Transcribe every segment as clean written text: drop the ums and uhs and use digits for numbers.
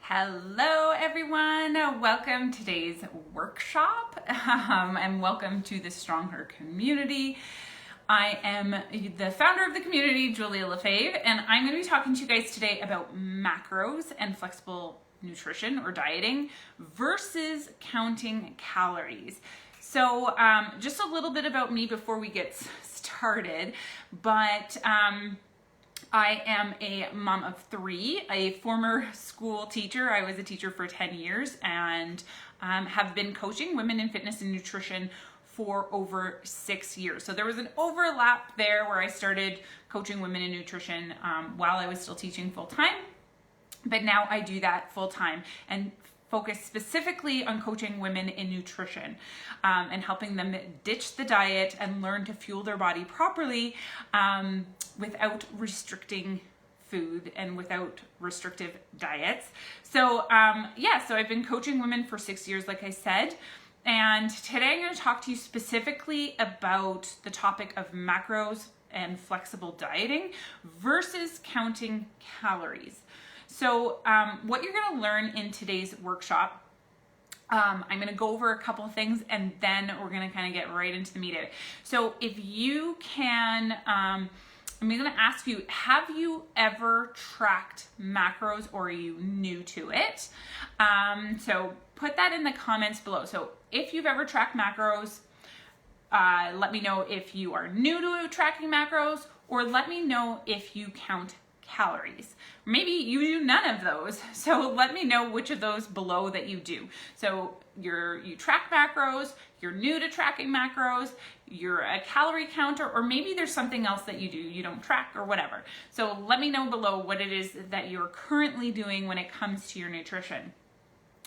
Hello everyone, welcome to today's workshop and welcome to the Strong Her community. I am the founder of the community, Julia Lefebvre, and I'm going to be talking to you guys today about macros and flexible nutrition or dieting versus counting calories. So just a little bit about me before we get started, but I am a mom of three, a former school teacher. I was a teacher for 10 years and have been coaching women in fitness and nutrition for over 6 years. So there was an overlap there where I started coaching women in nutrition while I was still teaching full time. But now I do that full time and focus specifically on coaching women in nutrition and helping them ditch the diet and learn to fuel their body properly without restricting food and without restrictive diets. So so I've been coaching women for 6 years, like I said. And today I'm going to talk to you specifically about the topic of macros and flexible dieting versus counting calories. So what you're going to learn in today's workshop, I'm going to go over a couple of things and then we're going to kind of get right into the meat of it. So if you can, I'm going to ask you, have you ever tracked macros or are you new to it? So put that in the comments below. So if you've ever tracked macros, let me know if you are new to tracking macros, or let me know if you count calories. Maybe you do none of those. So let me know which of those below that you do. So you track macros, you're new to tracking macros, you're a calorie counter, or maybe there's something else that you do, you don't track or whatever. So let me know below what it is that you're currently doing when it comes to your nutrition.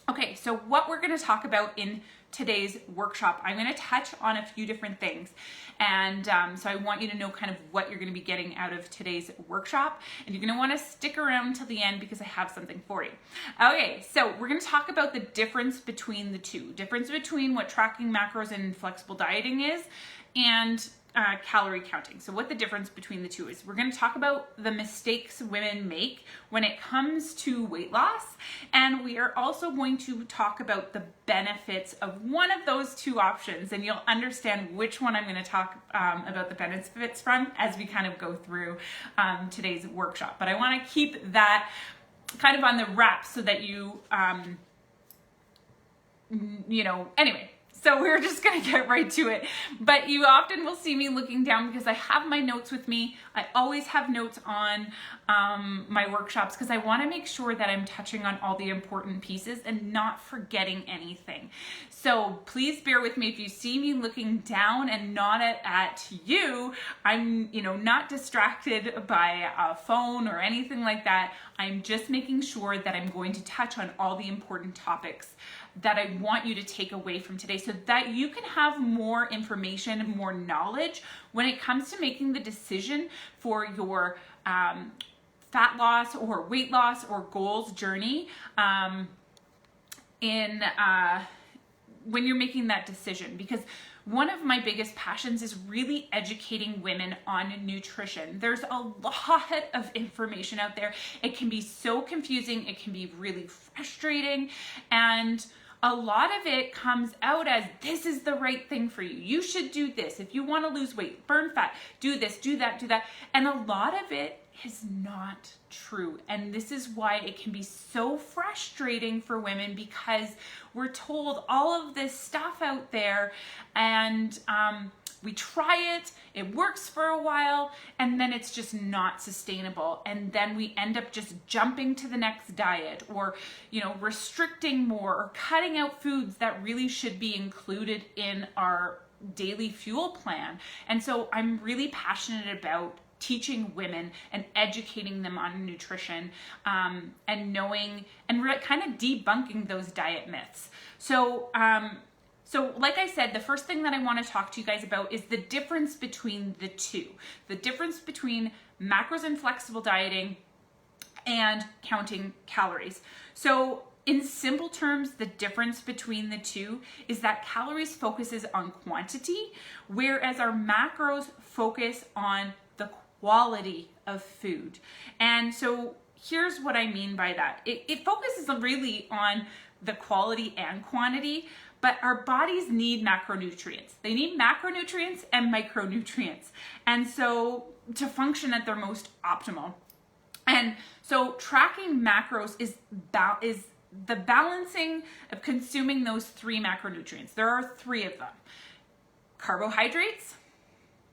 Okay, so what we're going to talk about in today's workshop, I'm going to touch on a few different things. And so I want you to know kind of what you're going to be getting out of today's workshop. And you're going to want to stick around till the end because I have something for you. Okay, so we're going to talk about the difference between the two. Difference between what tracking macros and flexible dieting is and calorie counting. So what the difference between the two is. We're going to talk about the mistakes women make when it comes to weight loss. And we are also going to talk about the benefits of one of those two options. And you'll understand which one I'm going to talk about the benefits from as we kind of go through today's workshop. But I want to keep that kind of on the wrap so that you, anyway. So we're just going to get right to it. But you often will see me looking down because I have my notes with me. I always have notes on my workshops because I want to make sure that I'm touching on all the important pieces and not forgetting anything. So please bear with me if you see me looking down and not at you. I'm, not distracted by a phone or anything like that. I'm just making sure that I'm going to touch on all the important topics that I want you to take away from today so that you can have more information, more knowledge when it comes to making the decision for your fat loss or weight loss or goals journey when you're making that decision. Because one of my biggest passions is really educating women on nutrition. There's a lot of information out there. It can be so confusing. It can be really frustrating. And a lot of it comes out as this is the right thing for you. You should do this. If you want to lose weight, burn fat, do this, do that, do that. And a lot of it is not true. And this is why it can be so frustrating for women because we're told all of this stuff out there and we try it, it works for a while, and then it's just not sustainable. And then we end up just jumping to the next diet or, restricting more or cutting out foods that really should be included in our daily fuel plan. And so I'm really passionate about teaching women and educating them on nutrition and knowing and kind of debunking those diet myths. So like I said, the first thing that I want to talk to you guys about is the difference between the two. The difference between macros and flexible dieting and counting calories. So in simple terms, the difference between the two is that calories focuses on quantity, whereas our macros focus on the quality of food. And so here's what I mean by that. It focuses really on the quality and quantity, but our bodies need macronutrients. They need macronutrients and micronutrients. And so to function at their most optimal. And so tracking macros is the balancing of consuming those 3 macronutrients. There are 3 of them: carbohydrates,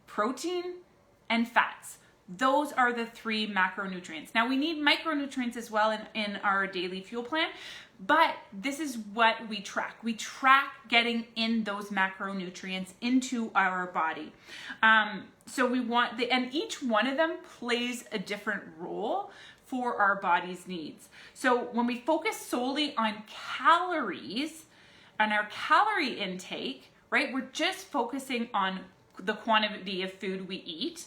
protein, and fats. Those are the 3 macronutrients. Now we need micronutrients as well in our daily fuel plan, but this is what we track. We track getting in those macronutrients into our body. So we want and each one of them plays a different role for our body's needs. So when we focus solely on calories and our calorie intake, right, we're just focusing on the quantity of food we eat,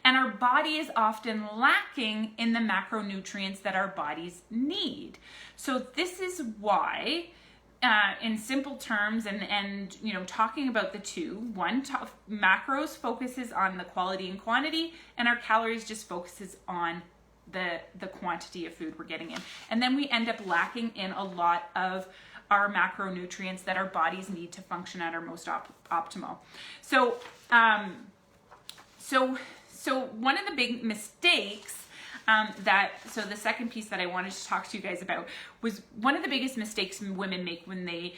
and our body is often lacking in the macronutrients that our bodies need. So this is why, in simple terms, and talking about the two, macros focuses on the quality and quantity, and our calories just focuses on the quantity of food we're getting in. And then we end up lacking in a lot of our macronutrients that our bodies need to function at our most optimal. So one of the big mistakes so the second piece that I wanted to talk to you guys about was one of the biggest mistakes women make when they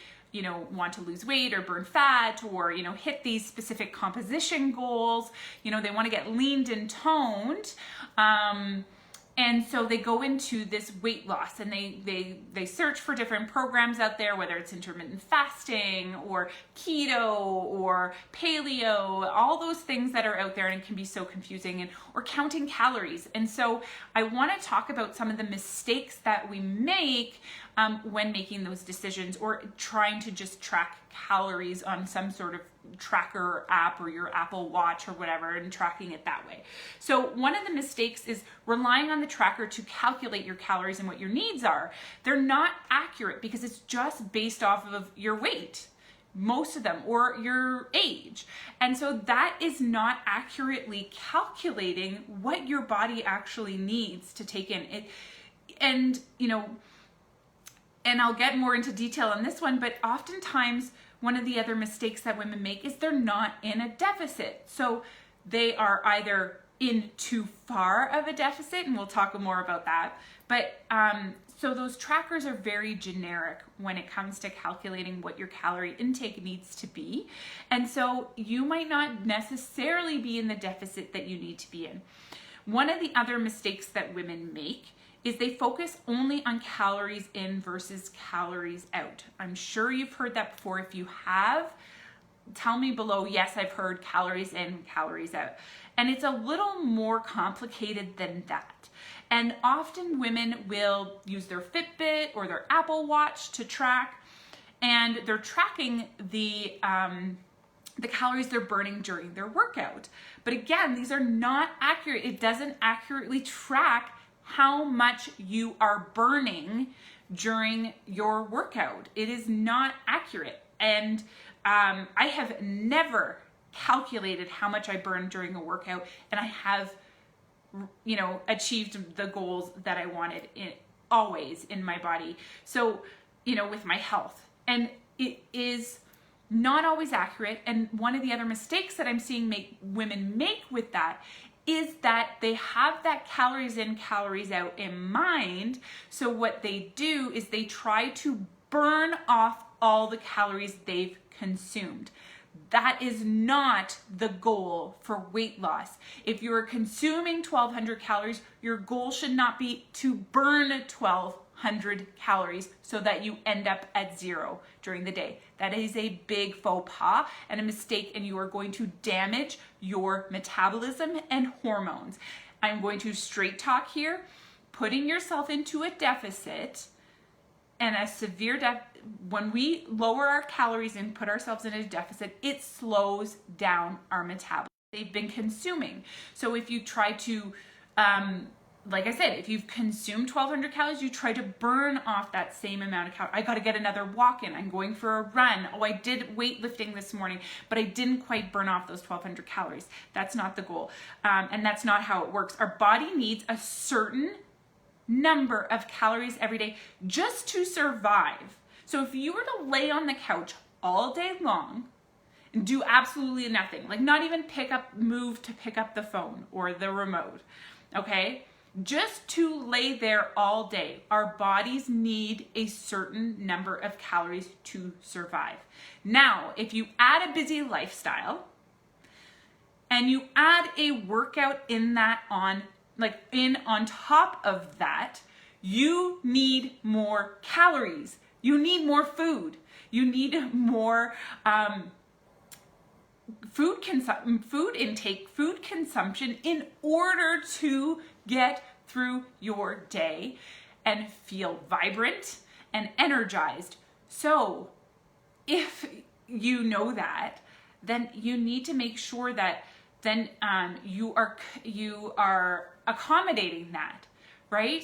want to lose weight or burn fat or hit these specific composition goals. They want to get leaned and toned. And so they go into this weight loss, and they search for different programs out there, whether it's intermittent fasting or keto or paleo, all those things that are out there, and it can be so confusing, or counting calories. And so I want to talk about some of the mistakes that we make when making those decisions, or trying to just track calories on some sort of tracker app or your Apple Watch or whatever, and tracking it that way. So one of the mistakes is relying on the tracker to calculate your calories and what your needs are. They're not accurate because it's just based off of your weight, most of them, or your age. And so that is not accurately calculating what your body actually needs to take in it. And I'll get more into detail on this one, but oftentimes one of the other mistakes that women make is they're not in a deficit. So they are either in too far of a deficit, and we'll talk more about that. But so those trackers are very generic when it comes to calculating what your calorie intake needs to be. And so you might not necessarily be in the deficit that you need to be in. One of the other mistakes that women make is they focus only on calories in versus calories out. I'm sure you've heard that before. If you have, tell me below, yes, I've heard calories in, calories out. And it's a little more complicated than that. And often women will use their Fitbit or their Apple Watch to track, and they're tracking the calories they're burning during their workout. But again, these are not accurate. It doesn't accurately track how much you are burning during your workout. It is not accurate. And I have never calculated how much I burn during a workout, and I have, achieved the goals that I wanted always in my body. So, with my health. And it is not always accurate. And one of the other mistakes that I'm seeing women make with that is that they have that calories in, calories out in mind. So what they do is they try to burn off all the calories they've consumed. That is not the goal for weight loss. If you're consuming 1,200 calories, your goal should not be to burn 1,200 calories so that you end up at 0 during the day. That is a big faux pas and a mistake, and you are going to damage your metabolism and hormones. I'm going to straight talk here. Putting yourself into a deficit and a severe when we lower our calories and put ourselves in a deficit, it slows down our metabolism. They've been consuming. So if you try to, like I said, if you've consumed 1,200 calories, you try to burn off that same amount of calories. I got to get another walk in. I'm going for a run. Oh, I did weightlifting this morning, but I didn't quite burn off those 1,200 calories. That's not the goal. And that's not how it works. Our body needs a certain number of calories every day just to survive. So if you were to lay on the couch all day long and do absolutely nothing, like not even move to pick up the phone or the remote, okay? Just to lay there all day, our bodies need a certain number of calories to survive. Now, if you add a busy lifestyle and you add a workout in that on top of that, you need more calories. You need more food. You need more food intake, food consumption in order to get through your day and feel vibrant and energized. So if you know that, then you need to make sure that then you are accommodating that, right?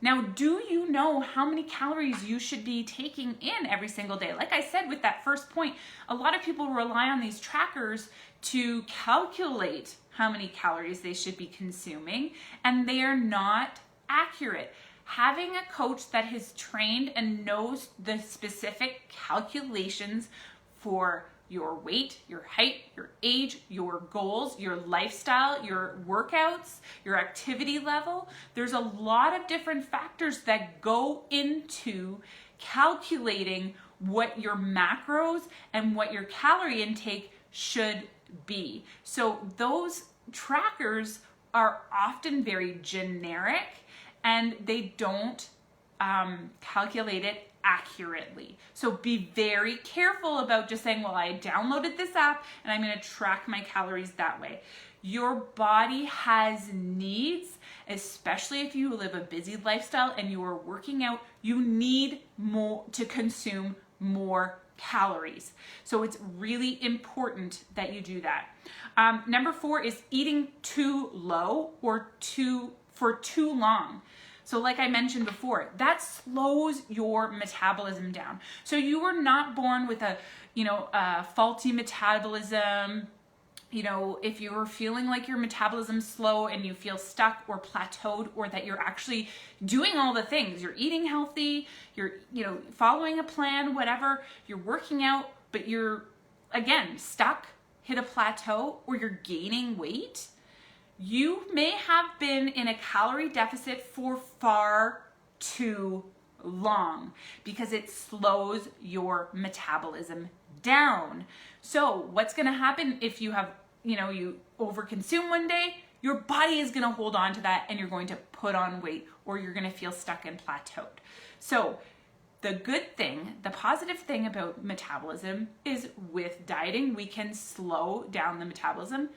Now, do you know how many calories you should be taking in every single day? Like I said with that first point, a lot of people rely on these trackers to calculate how many calories they should be consuming, and they are not accurate. Having a coach that has trained and knows the specific calculations for your weight, your height, your age, your goals, your lifestyle, your workouts, your activity level. There's a lot of different factors that go into calculating what your macros and what your calorie intake should be. So those trackers are often very generic and they don't calculate it accurately. So be very careful about just saying, well, I downloaded this app and I'm going to track my calories that way. Your body has needs, especially if you live a busy lifestyle and you are working out, you need more to consume more calories. So it's really important that you do that. Number 4 is eating too low or for too long. So like I mentioned before, that slows your metabolism down. So you were not born with a faulty metabolism. If you were feeling like your metabolism's slow and you feel stuck or plateaued, or that you're actually doing all the things, you're eating healthy, you're, following a plan, whatever, you're working out, but you're, again, stuck, hit a plateau, or you're gaining weight, you may have been in a calorie deficit for far too long because it slows your metabolism down. So what's going to happen if you have, you overconsume one day, your body is going to hold on to that and you're going to put on weight, or you're going to feel stuck and plateaued. So the good thing, the positive thing about metabolism is with dieting, we can slow down the metabolism.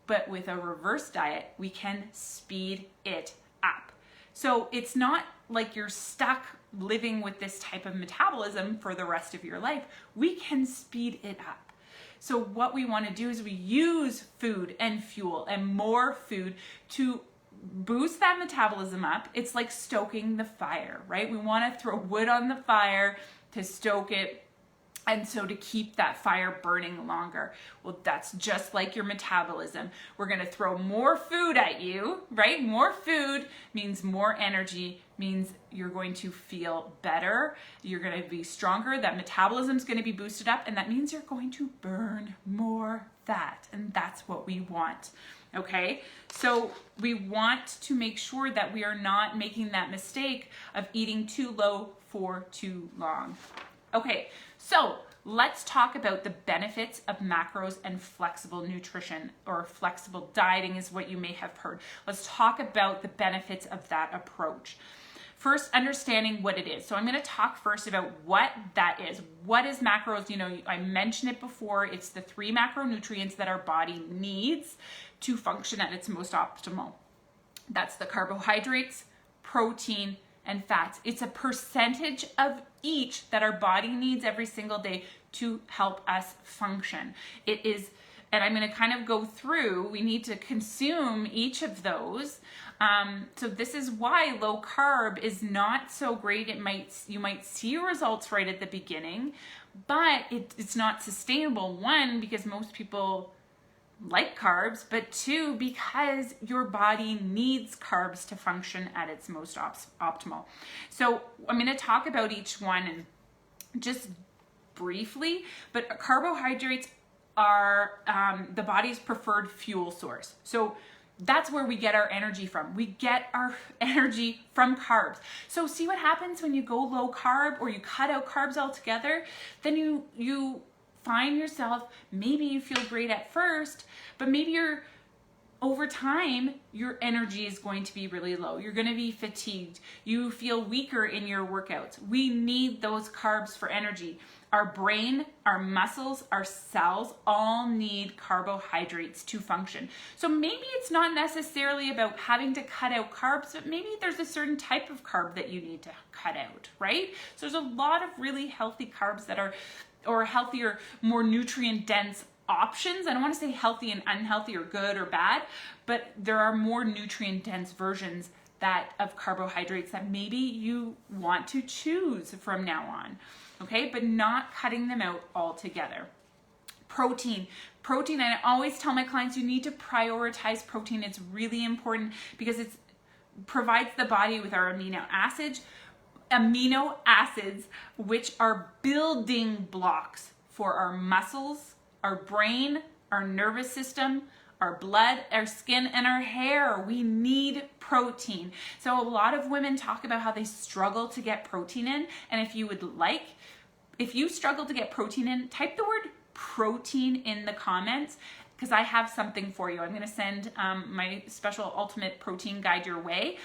But with a reverse diet, we can speed it up. So it's not like you're stuck living with this type of metabolism for the rest of your life. We can speed it up. So what we want to do is we use food and fuel and more food to boost that metabolism up. It's like stoking the fire, right? We want to throw wood on the fire to stoke it. And so to keep that fire burning longer. Well, that's just like your metabolism. We're going to throw more food at you, right? More food means more energy, means you're going to feel better. You're going to be stronger. That metabolism is going to be boosted up, and that means you're going to burn more fat. And that's what we want. Okay, so we want to make sure that we are not making that mistake of eating too low for too long. Okay, so let's talk about the benefits of macros and flexible nutrition, or flexible dieting is what you may have heard. Let's talk about the benefits of that approach. First, understanding what it is. So I'm going to talk first about what that is. What is macros? I mentioned it before. It's the 3 macronutrients that our body needs to function at its most optimal. That's the carbohydrates, protein, and fats. It's a percentage of each that our body needs every single day to help us function. It is, and I'm going to kind of go through, we need to consume each of those. So this is why low carb is not so great. You might see results right at the beginning, but it's not sustainable. One, because most people like carbs, but 2, because your body needs carbs to function at its most optimal. So I'm going to talk about each one and just briefly, but carbohydrates are the body's preferred fuel source. So that's where we get our energy from. We get our energy from carbs. So see what happens when you go low carb or you cut out carbs altogether? Then you find yourself, maybe you feel great at first, but maybe over time, your energy is going to be really low. You're going to be fatigued. You feel weaker in your workouts. We need those carbs for energy. Our brain, our muscles, our cells all need carbohydrates to function. So maybe it's not necessarily about having to cut out carbs, but maybe there's a certain type of carb that you need to cut out, right? So there's a lot of really healthy carbs that are, or healthier, more nutrient dense options. I don't want to say healthy and unhealthy or good or bad, but there are more nutrient dense versions of carbohydrates that maybe you want to choose from now on. Okay, but not cutting them out altogether. Protein, I always tell my clients you need to prioritize protein. It's really important because it provides the body with our amino acids, which are building blocks for our muscles, our brain, our nervous system, our blood, our skin, and our hair. We need protein. So a lot of women talk about how they struggle to get protein in, and if you struggle to get protein in, type the word protein in the comments, because I have something for you. I'm going to send my special ultimate protein guide your way.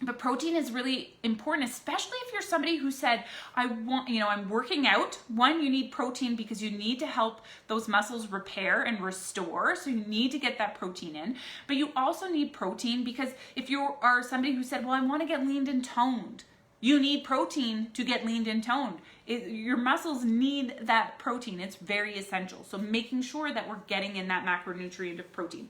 But protein is really important, especially if you're somebody who said, I'm working out. One, you need protein because you need to help those muscles repair and restore. So you need to get that protein in. But you also need protein because if you are somebody who said, well, I want to get leaned and toned, you need protein to get leaned and toned. Your muscles need that protein. It's very essential. So making sure that we're getting in that macronutrient of protein.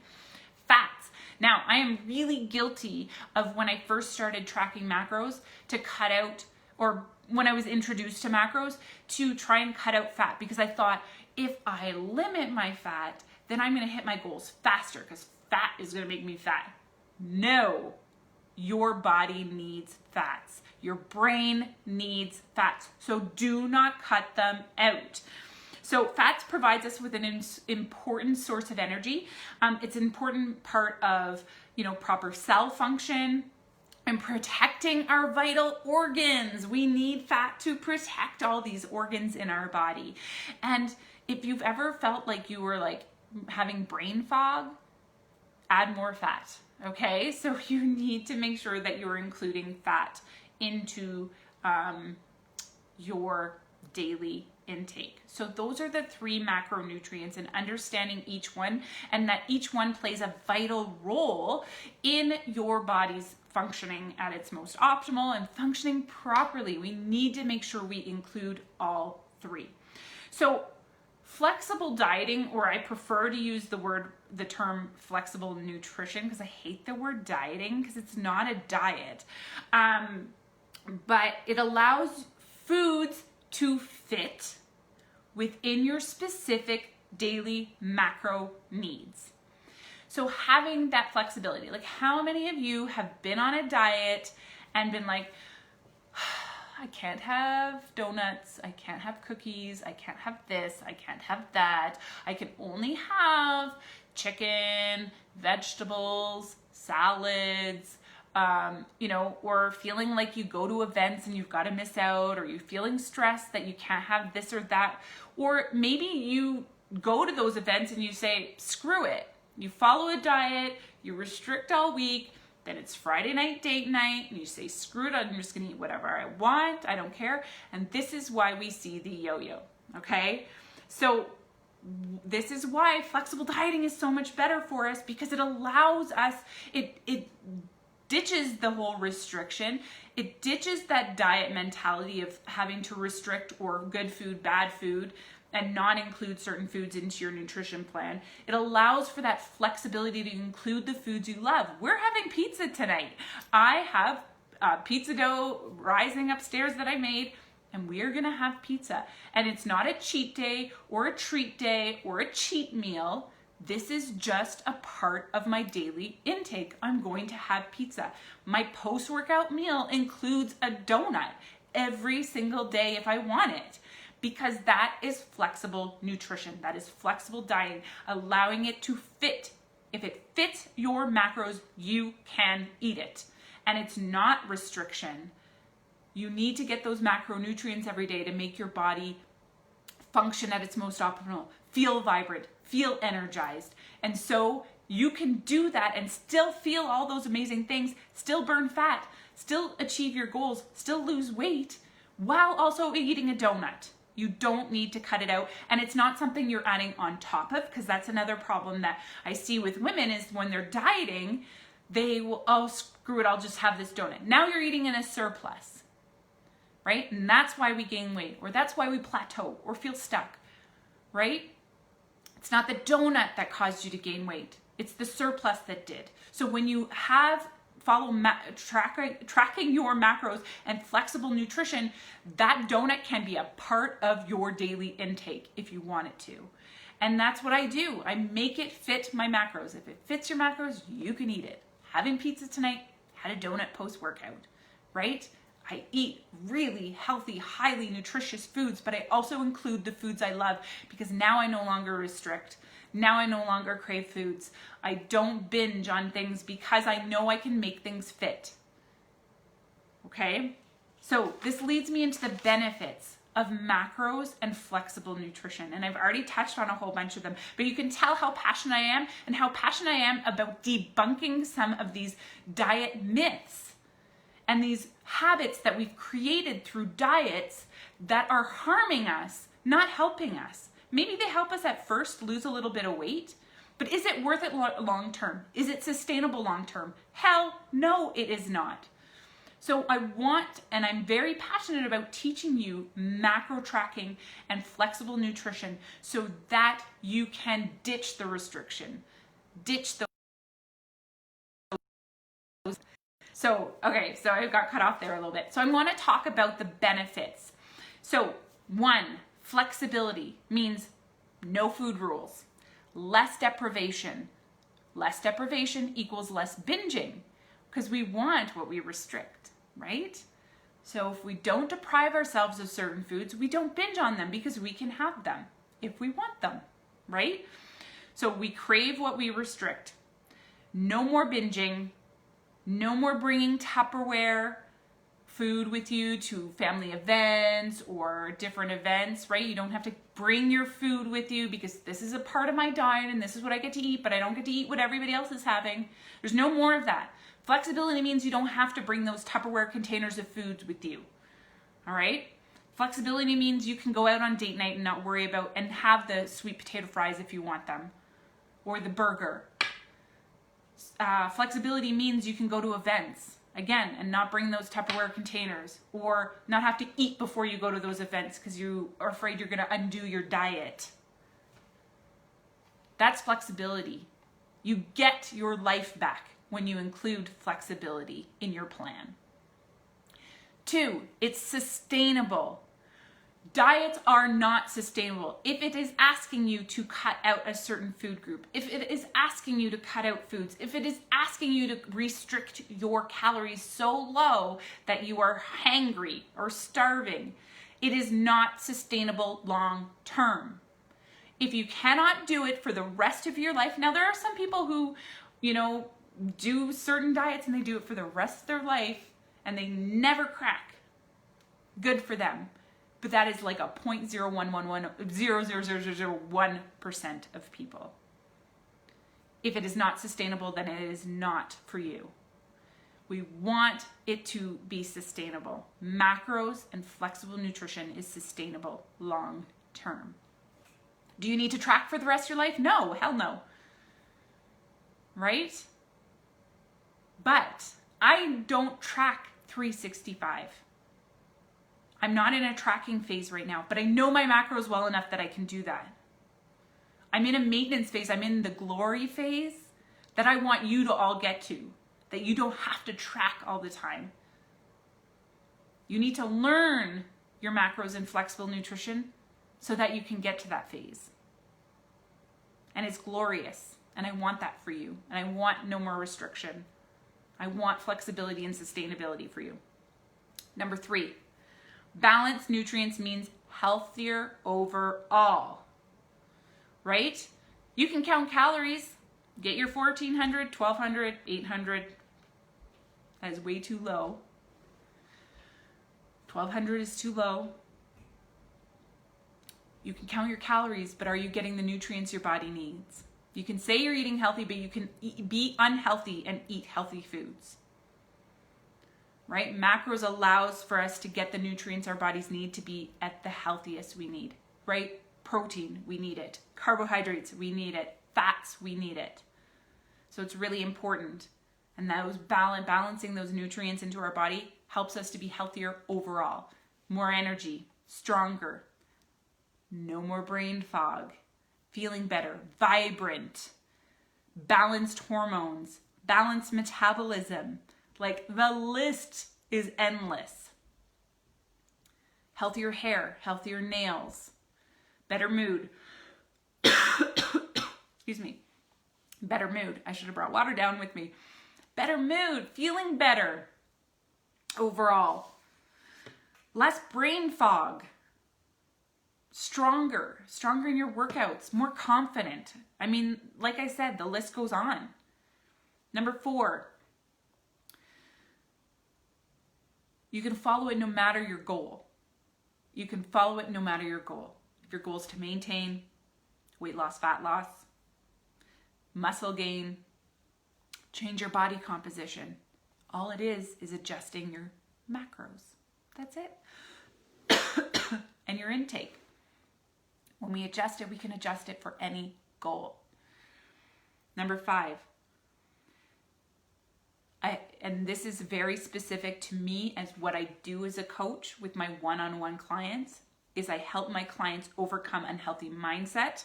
Fats. Now, I am really guilty of when I first started tracking macros to cut out, or when I was introduced to macros, to try and cut out fat, because I thought if I limit my fat, then I'm going to hit my goals faster because fat is going to make me fat. No, your body needs fats. Your brain needs fats. So do not cut them out. So fats provides us with an important source of energy. It's an important part of, proper cell function and protecting our vital organs. We need fat to protect all these organs in our body. And if you've ever felt like you were having brain fog, add more fat. Okay, so you need to make sure that you're including fat into your daily intake. So those are the 3 macronutrients, and understanding each one, and that each one plays a vital role in your body's functioning at its most optimal and functioning properly. We need to make sure we include all 3. So flexible dieting, or I prefer to use the term flexible nutrition, because I hate the word dieting because it's not a diet, but it allows foods to fit within your specific daily macro needs. So having that flexibility, how many of you have been on a diet and been like, I can't have donuts, I can't have cookies, I can't have this, I can't have that, I can only have chicken, vegetables, salads, or feeling like you go to events and you've got to miss out, or you're feeling stressed that you can't have this or that, or maybe you go to those events and you say, screw it. You follow a diet, you restrict all week, then it's Friday night, date night, and you say, screw it, I'm just gonna eat whatever I want, I don't care. And this is why we see the yo-yo, okay? So this is why flexible dieting is so much better for us, because it allows us, it ditches the whole restriction. It ditches that diet mentality of having to restrict or good food, bad food, and not include certain foods into your nutrition plan. It allows for that flexibility to include the foods you love. We're having pizza tonight. I have pizza dough rising upstairs that I made, and we are gonna have pizza. And it's not a cheat day or a treat day or a cheat meal. This is just a part of my daily intake. I'm going to have pizza. My post-workout meal includes a donut every single day if I want it, because that is flexible nutrition. That is flexible dieting, allowing it to fit. If it fits your macros, you can eat it. And it's not restriction. You need to get those macronutrients every day to make your body function at its most optimal, feel vibrant, feel energized. And so you can do that and still feel all those amazing things, still burn fat, still achieve your goals, still lose weight, while also eating a donut. You don't need to cut it out. And it's not something you're adding on top of, because that's another problem that I see with women is when they're dieting, they will, oh, screw it, I'll just have this donut. Now you're eating in a surplus, right? And that's why we gain weight, or that's why we plateau or feel stuck, right? It's not the donut that caused you to gain weight. It's the surplus that did. So when you follow tracking your macros and flexible nutrition, that donut can be a part of your daily intake if you want it to. And that's what I do. I make it fit my macros. If it fits your macros, you can eat it. Having pizza tonight, had a donut post-workout, right? I eat really healthy, highly nutritious foods, but I also include the foods I love, because now I no longer restrict. Now I no longer crave foods. I don't binge on things because I know I can make things fit. Okay? So this leads me into the benefits of macros and flexible nutrition. And I've already touched on a whole bunch of them, but you can tell how passionate I am and how passionate I am about debunking some of these diet myths and these habits that we've created through diets that are harming us, not helping us. Maybe they help us at first lose a little bit of weight, but is it worth it long term? Is it sustainable long term? Hell no, it is not. So I want, and I'm very passionate about teaching you macro tracking and flexible nutrition so that you can ditch the restriction, ditch the So I got cut off there a little bit. So I want to talk about the benefits. So 1, flexibility means no food rules, less deprivation. Less deprivation equals less binging, because we want what we restrict, right? So if we don't deprive ourselves of certain foods, we don't binge on them because we can have them if we want them, right? So we crave what we restrict. No more binging. No more bringing Tupperware food with you to family events or different events, right? You don't have to bring your food with you because this is a part of my diet and this is what I get to eat, but I don't get to eat what everybody else is having. There's no more of that. Flexibility means you don't have to bring those Tupperware containers of foods with you, all right? Flexibility means you can go out on date night and not worry about and have the sweet potato fries if you want them, or the burger. Flexibility means you can go to events, again, and not bring those Tupperware containers, or not have to eat before you go to those events because you are afraid you're going to undo your diet. That's flexibility. You get your life back when you include flexibility in your plan. 2, it's sustainable. Diets are not sustainable. If it is asking you to cut out a certain food group, if it is asking you to cut out foods, if it is asking you to restrict your calories so low that you are hangry or starving, it is not sustainable long term. If you cannot do it for the rest of your life, now there are some people who, do certain diets and they do it for the rest of their life and they never crack. Good for them. But that is like a 0.001% of people. If it is not sustainable, then it is not for you. We want it to be sustainable. Macros and flexible nutrition is sustainable long term. Do you need to track for the rest of your life? No, hell no. Right? But I don't track 365. I'm not in a tracking phase right now, but I know my macros well enough that I can do that. I'm in a maintenance phase. I'm in the glory phase that I want you to all get to, that you don't have to track all the time. You need to learn your macros in flexible nutrition so that you can get to that phase. And it's glorious. And I want that for you. And I want no more restriction. I want flexibility and sustainability for you. Number 3, balanced nutrients means healthier overall, right? You can count calories. Get your 1,400, 1,200, 800. That is way too low. 1,200 is too low. You can count your calories, but are you getting the nutrients your body needs? You can say you're eating healthy, but you can be unhealthy and eat healthy foods. Right? Macros allows for us to get the nutrients our bodies need to be at the healthiest we need. Right? Protein, we need it. Carbohydrates, we need it. Fats, we need it. So it's really important. And those balancing those nutrients into our body helps us to be healthier overall. More energy, stronger, no more brain fog, feeling better, vibrant, balanced hormones, balanced metabolism. Like, the list is endless. Healthier hair, healthier nails, better mood. Excuse me. Better mood. I should have brought water down with me. Better mood, feeling better overall. Less brain fog. Stronger in your workouts, more confident. I mean, like I said, the list goes on. Number 4, you can follow it no matter your goal. You can follow it no matter your goal. If your goal is to maintain weight loss, fat loss, muscle gain, change your body composition, all it is adjusting your macros. That's it. And your intake. When we adjust it, we can adjust it for any goal. Number 5, and this is very specific to me as what I do as a coach with my one-on-one clients, is I help my clients overcome unhealthy mindset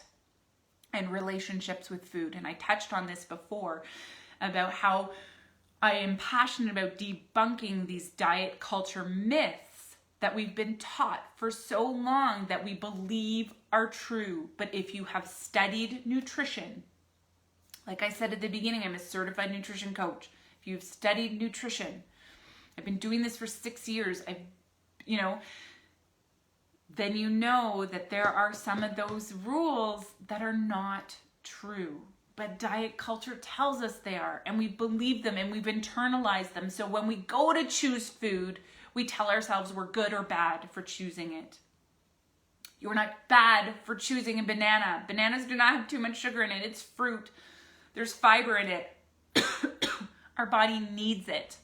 and relationships with food. And I touched on this before about how I am passionate about debunking these diet culture myths that we've been taught for so long that we believe are true. But if you have studied nutrition, like I said at the beginning, I'm a certified nutrition coach. If you've studied nutrition, I've been doing this for 6 years, then you know that there are some of those rules that are not true. But diet culture tells us they are, and we believe them and we've internalized them. So when we go to choose food, we tell ourselves we're good or bad for choosing it. You're not bad for choosing a banana. Bananas do not have too much sugar in it. It's fruit. There's fiber in it. Our body needs it.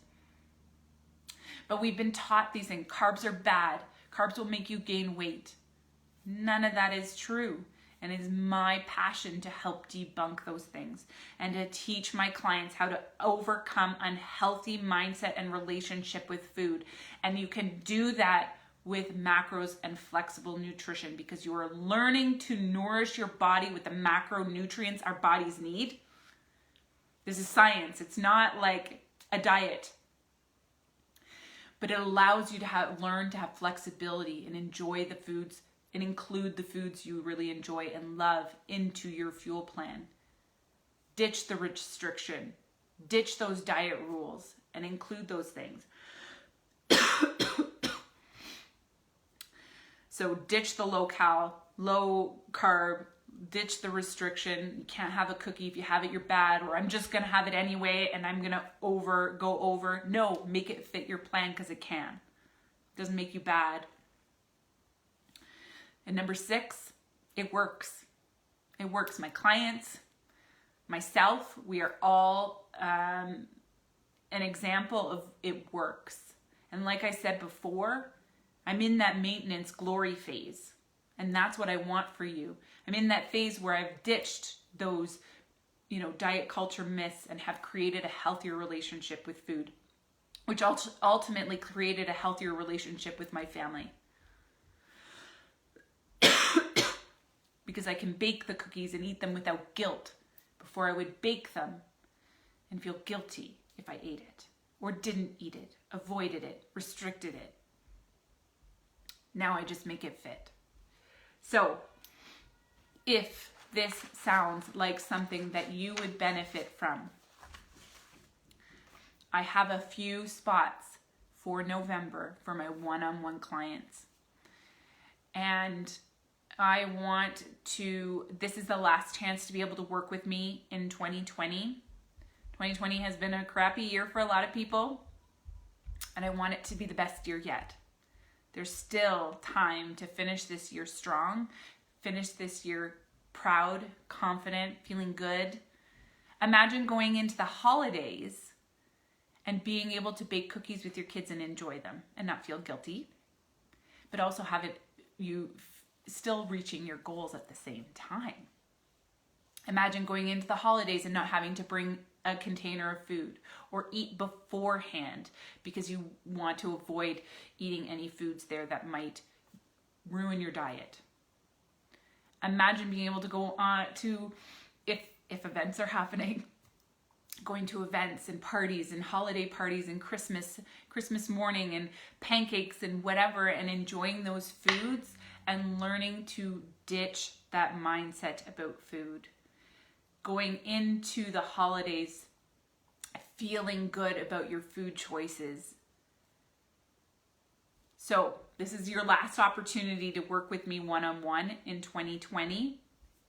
But we've been taught these things. Carbs are bad. Carbs will make you gain weight. None of that is true. And it is my passion to help debunk those things and to teach my clients how to overcome unhealthy mindset and relationship with food. And you can do that with macros and flexible nutrition because you are learning to nourish your body with the macronutrients our bodies need. This is science. It's not like a diet. But it allows you to learn to have flexibility and enjoy the foods and include the foods you really enjoy and love into your fuel plan. Ditch the restriction. Ditch those diet rules and include those things. So ditch the low carb, ditch the restriction. You can't have a cookie. If you have it, you're bad. Or I'm just going to have it anyway and I'm going to go over. No, make it fit your plan because it can. It doesn't make you bad. And number 6, it works. It works. My clients, myself, we are all an example of it works. And like I said before, I'm in that maintenance glory phase. And that's what I want for you. I'm in that phase where I've ditched those, diet culture myths and have created a healthier relationship with food, which ultimately created a healthier relationship with my family. Because I can bake the cookies and eat them without guilt. Before I would bake them and feel guilty if I ate it or didn't eat it, avoided it, restricted it. Now I just make it fit. So if this sounds like something that you would benefit from, I have a few spots for November for my one-on-one clients. And this is the last chance to be able to work with me in 2020. 2020 has been a crappy year for a lot of people, and I want it to be the best year yet. There's still time to finish this year strong, finish this year proud, confident, feeling good. Imagine going into the holidays and being able to bake cookies with your kids and enjoy them and not feel guilty, but also have you still reaching your goals at the same time. Imagine going into the holidays and not having to bring a container of food or eat beforehand because you want to avoid eating any foods there that might ruin your diet. Imagine being able to go on to, if events are happening, going to events and parties and holiday parties and Christmas morning and pancakes and whatever, and enjoying those foods and learning to ditch that mindset about food. Going into the holidays feeling good about your food choices. So this is your last opportunity to work with me one-on-one in 2020.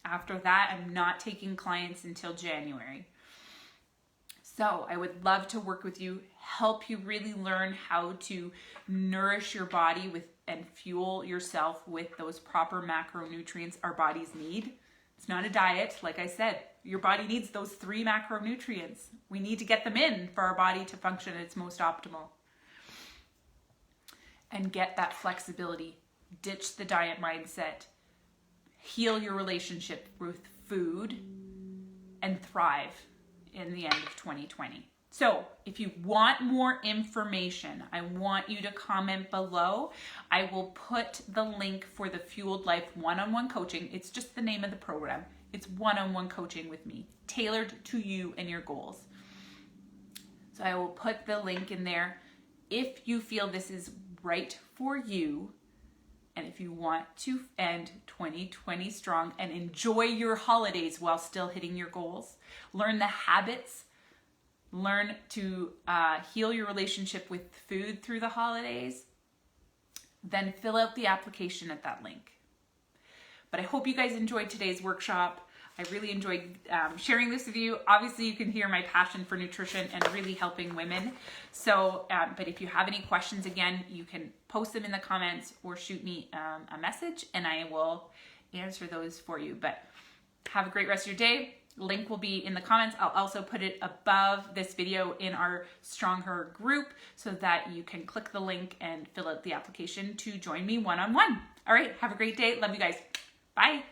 After that, I'm not taking clients until January. So I would love to work with you, help you really learn how to nourish your body and fuel yourself with those proper macronutrients our bodies need. It's not a diet. Like I said, your body needs those 3 macronutrients. We need to get them in for our body to function at its most optimal. And get that flexibility. Ditch the diet mindset. Heal your relationship with food and thrive in the end of 2020. So if you want more information, I want you to comment below. I will put the link for the Fueled Life one-on-one coaching. It's just the name of the program. It's one-on-one coaching with me, tailored to you and your goals. So I will put the link in there. If you feel this is right for you, and if you want to end 2020 strong and enjoy your holidays while still hitting your goals, learn the habits, learn to heal your relationship with food through the holidays, then fill out the application at that link. But I hope you guys enjoyed today's workshop. I really enjoyed sharing this with you. Obviously, you can hear my passion for nutrition and really helping women. So, but if you have any questions, again, you can post them in the comments or shoot me a message and I will answer those for you. But have a great rest of your day. Link will be in the comments. I'll also put it above this video in our Strong Her group so that you can click the link and fill out the application to join me one-on-one. All right, have a great day. Love you guys. Bye.